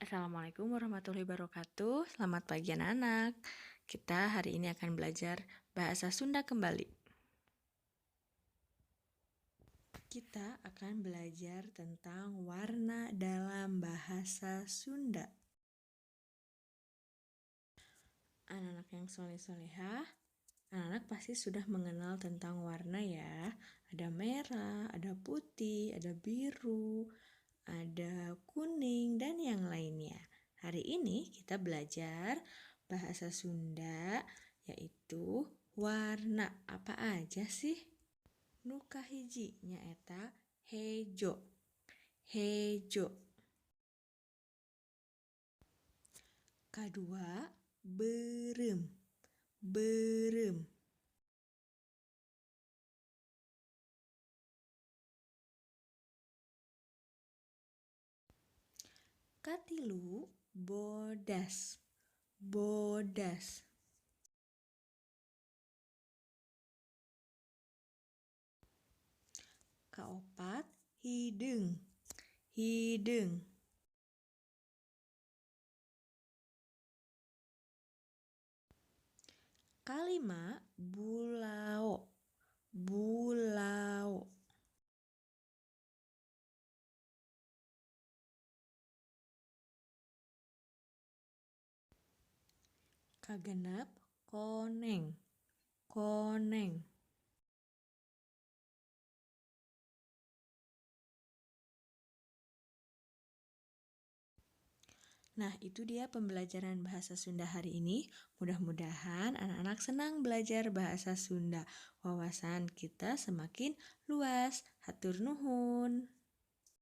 Assalamualaikum warahmatullahi wabarakatuh. Selamat pagi anak-anak. Kita hari ini akan belajar bahasa Sunda kembali. Kita akan belajar tentang warna dalam bahasa Sunda. Anak-anak yang soleh-solehah, anak-anak pasti sudah mengenal tentang warna ya. Ada merah, ada putih, ada biru, ada kuning, dan yang lainnya. Hari ini kita belajar bahasa Sunda, yaitu warna. Apa aja sih? Nu kahiji nyaeta hejo. Hejo. Kadua beureum. Beureum. Katilu bodas. Bodas. Kaopat hideung. Hideung. Kalima bulao. Bulao. Kagenep koneng. Koneng. Nah, itu dia pembelajaran bahasa Sunda hari ini. Mudah-mudahan anak-anak senang belajar bahasa Sunda. Wawasan kita semakin luas. Hatur nuhun.